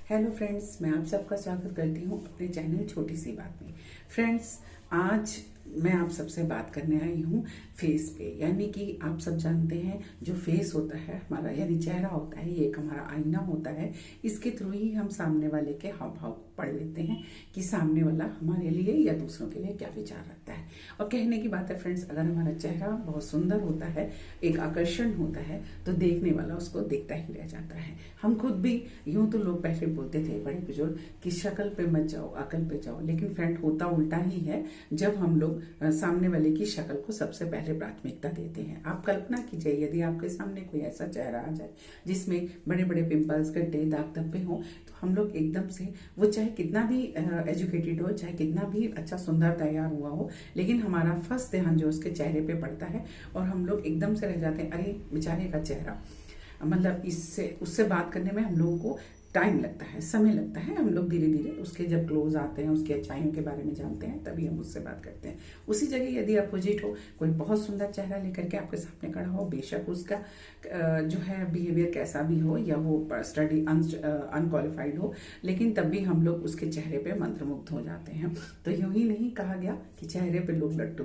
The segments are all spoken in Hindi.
हेलो फ्रेंड्स, मैं आप सबका स्वागत करती हूँ अपने चैनल छोटी सी बात में। फ्रेंड्स, आज मैं आप सबसे बात करने आई हूँ फेस पे। यानी कि आप सब जानते हैं जो फेस होता है हमारा, यानी चेहरा होता है, ये एक हमारा आईना होता है। इसके थ्रू ही हम सामने वाले के हाव भाव को पढ़ लेते हैं कि सामने वाला हमारे लिए या दूसरों के लिए क्या विचार रखता है। और कहने की बात है फ्रेंड्स, अगर हमारा चेहरा बहुत सुंदर होता है, एक आकर्षण होता है, तो देखने वाला उसको देखता ही रह जाता है। हम खुद भी यूं तो लोग पहले बोलते थे बड़े बुजुर्ग कि शक्ल पे मत जाओ, अकल पे जाओ, लेकिन फ्रेंड होता उल्टा ही है। जब हम लोग सामने वाले की शक्ल को सबसे पहले प्राथमिकता देते हैं। आप कल्पना कीजिए, यदि आपके सामने कोई ऐसा चेहरा आ जाए जिसमें बड़े बड़े पिंपल्स, गड्ढे, दाग धब्बे हों, तो हम लोग एकदम से, वो चाहे कितना भी एजुकेटेड हो, चाहे कितना भी अच्छा सुंदर तैयार हुआ हो, लेकिन हमारा फर्स्ट ध्यान जो उसके चेहरे पे पड़ता है और हम लोग एकदम से रह जाते हैं, अरे बेचारे का चेहरा। मतलब इससे उससे बात करने में हम लोगों को टाइम लगता है, समय लगता है। हम लोग धीरे धीरे उसके जब क्लोज आते हैं, उसकी अच्छाइयों के बारे में जानते हैं, तभी हम उससे बात करते हैं। उसी जगह यदि अपोजिट हो, कोई बहुत सुंदर चेहरा लेकर के आपके सामने खड़ा हो, बेशक उसका जो है बिहेवियर कैसा भी हो या वो स्टडी अनक्वालिफाइड हो, लेकिन तब भी हम लोग उसके चेहरे पे मंत्रमुग्ध हो जाते हैं। तो यूं ही नहीं कहा गया कि चेहरे पे लोग लट्टू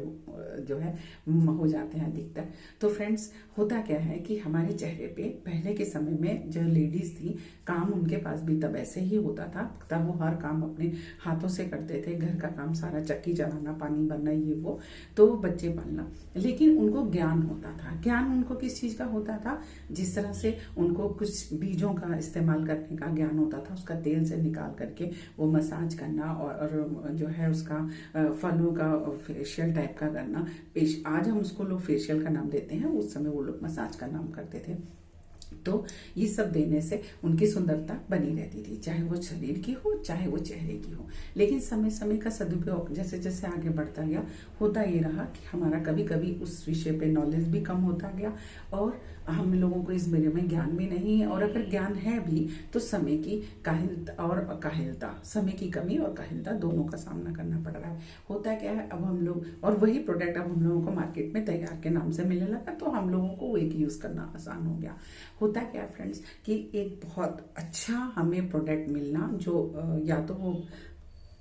जो है हो जाते हैं अधिकतर। तो फ्रेंड्स, होता क्या है कि हमारे चेहरे पे पहले के समय में जो लेडीज थी, काम उनके पास भी तब ऐसे ही होता था। तब वो हर काम अपने हाथों से करते थे, घर का काम सारा, चक्की चलाना, पानी भरना, ये वो, तो बच्चे पालना। लेकिन उनको ज्ञान होता था। ज्ञान उनको किस चीज का होता था? जिस तरह से उनको कुछ बीजों का इस्तेमाल करने का ज्ञान होता था, उसका तेल से निकाल करके वो मसाज करना और जो है उसका फलों का फेशियल टाइप का करना। आज हम उसको लोग फेशियल का नाम देते हैं, उस समय वो लोग मसाज का नाम करते थे। तो ये सब देने से उनकी सुंदरता बनी रहती थी, चाहे वो शरीर की हो, चाहे वो चेहरे की हो। लेकिन समय समय का सदुपयोग जैसे जैसे आगे बढ़ता गया, होता ये रहा कि हमारा कभी कभी उस विषय पे नॉलेज भी कम होता गया और हम लोगों को इस बारे में ज्ञान भी नहीं है। और अगर ज्ञान है भी तो समय की काहिलता और काहिलता, समय की कमी और काहिलता दोनों का सामना करना पड़ रहा है। होता क्या है, अब हम लोग, और वही प्रोडक्ट अब हम लोगों को मार्केट में तैयार के नाम से मिलने लगा, तो हम लोगों को एक यूज करना आसान हो गया। होता क्या है फ्रेंड्स कि एक बहुत अच्छा हमें प्रोडक्ट मिलना, जो या तो वो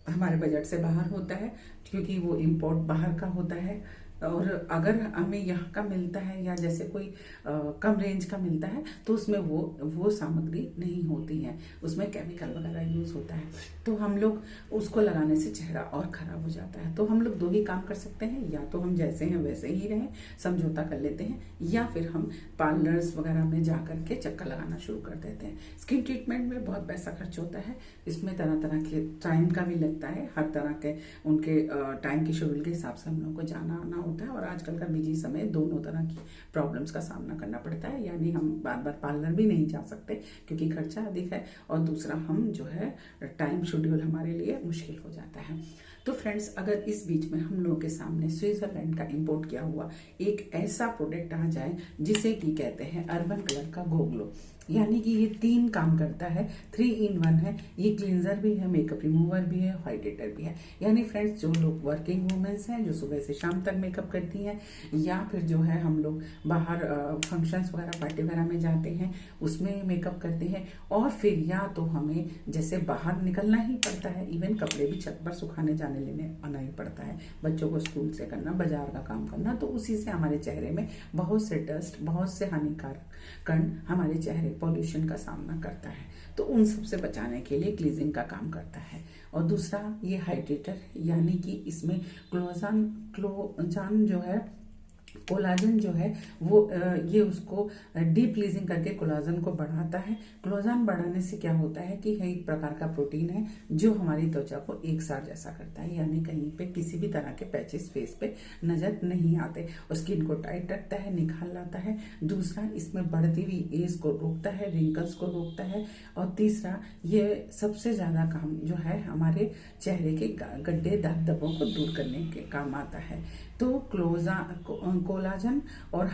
हमारे बजट से बाहर होता है क्योंकि वो इम्पोर्ट बाहर का होता है, और अगर हमें यहाँ का मिलता है या जैसे कोई कम रेंज का मिलता है, तो उसमें वो सामग्री नहीं होती है, उसमें केमिकल वगैरह यूज होता है। तो हम लोग उसको लगाने से चेहरा और खराब हो जाता है। तो हम लोग दो ही काम कर सकते हैं, या तो हम जैसे हैं वैसे ही रहें, समझौता कर लेते हैं, या फिर हम पार्लर्स वगैरह में जा करके चक्कर लगाना शुरू कर देते हैं। स्किन ट्रीटमेंट में बहुत पैसा खर्च होता है, इसमें तरह तरह के टाइम का भी लगता है, हर तरह के उनके टाइम के शेड्यूल के हिसाब से हम लोग को जाना आना होता है। और आजकल का बिजी समय दोनों तरह की प्रॉब्लम्स का सामना करना पड़ता है। यानी हम बार बार पार्लर भी नहीं जा सकते क्योंकि खर्चा अधिक है, और दूसरा हम जो है टाइम शेड्यूल हमारे लिए मुश्किल हो जाता है। तो फ्रेंड्स, अगर इस बीच में हम लोगों के सामने स्विट्जरलैंड का इंपोर्ट किया हुआ एक ऐसा प्रोडक्ट आ जाए जिसे कि कहते हैं अर्बन कलर का गोग्लो, यानी कि ये 3 काम करता है, 3 in 1 है। ये क्लींजर भी है, मेकअप रिमूवर भी है, हाइड्रेटर भी है। यानी फ्रेंड्स, जो लोग वर्किंग वुमेन्स हैं, जो सुबह से शाम तक मेकअप करती हैं, या फिर जो है हम लोग बाहर फंक्शंस वगैरह, पार्टी वगैरह में जाते हैं, उसमें मेकअप करते हैं, और फिर या तो हमें जैसे बाहर निकलना ही पड़ता है, इवन कपड़े भी छत पर सुखाने जाने लेने आना ही पड़ता है, बच्चों को स्कूल से करना, बाजार का काम करना, तो उसी से हमारे चेहरे में बहुत से डस्ट, बहुत से हानिकारक कण हमारे चेहरे पॉल्यूशन का सामना करता है। तो उन सब से बचाने के लिए क्लीजिंग का काम करता है। और दूसरा ये हाइड्रेटर, यानी कि इसमें क्लोजान जो है, कोलाजन जो है वो ये उसको डीप क्लीजिंग करके कोलाजन को बढ़ाता है। कोलाजन बढ़ाने से क्या होता है कि एक प्रकार का प्रोटीन है जो हमारी त्वचा को एक साथ जैसा करता है, यानी कहीं पे किसी भी तरह के पैचेस फेस पे नजर नहीं आते, और स्किन को टाइट रखता है, निखार लाता है। दूसरा, इसमें बढ़ती हुई एज को रोकता है, रिंकल्स को रोकता है। और तीसरा, ये सबसे ज्यादा काम जो है हमारे चेहरे के गड्ढे, दाग धब्बों को दूर करने के काम आता है। तो कोलाजन और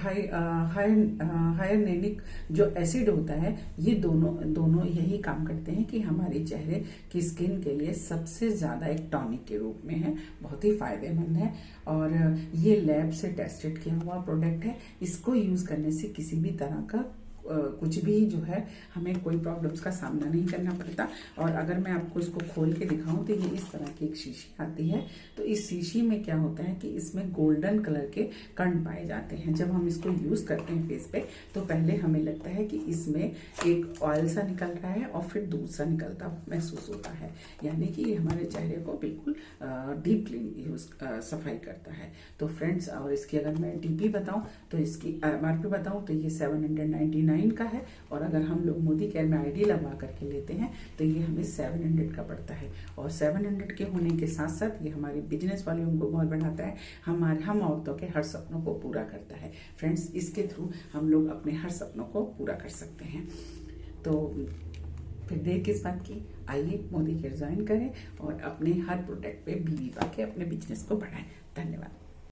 हाइयरनेनिक जो एसिड होता है, ये दोनों यही काम करते हैं कि हमारे चेहरे की स्किन के लिए सबसे ज्यादा एक टॉनिक के रूप में है, बहुत ही फायदेमंद है। और ये लैब से टेस्टेड किया हुआ प्रोडक्ट है। इसको यूज करने से किसी भी तरह का कुछ भी जो है हमें कोई प्रॉब्लम्स का सामना नहीं करना पड़ता। और अगर मैं आपको इसको खोल के दिखाऊं तो ये इस तरह की एक शीशी आती है। तो इस शीशी में क्या होता है कि इसमें गोल्डन कलर के कण पाए जाते हैं। जब हम इसको यूज करते हैं फेस पे तो पहले हमें लगता है कि इसमें एक ऑयल सा निकल रहा है और फिर दूध सा निकलता महसूस होता है, यानी कि ये हमारे चेहरे को बिल्कुल डीपली सफाई करता है। तो फ्रेंड्स, और इसकी अगर मैं डीपी बताऊं तो इसकी MRP बताऊं तो ये 799 का है। और अगर हम लोग मोदी केयर में ID लगवा करके लेते हैं तो ये हमें 700 का पड़ता है। और 700 के होने के साथ साथ ये हमारी बिजनेस वॉल्यूम को बहुत बढ़ाता है, हम औरतों के हर सपनों को पूरा करता है। फ्रेंड्स, इसके थ्रू हम लोग अपने हर सपनों को पूरा कर सकते हैं। तो फिर देर किस बात की, आइए मोदी केयर ज्वाइन करें और अपने हर प्रोडक्ट पे BB पा के अपने बिजनेस को बढ़ाएं। धन्यवाद।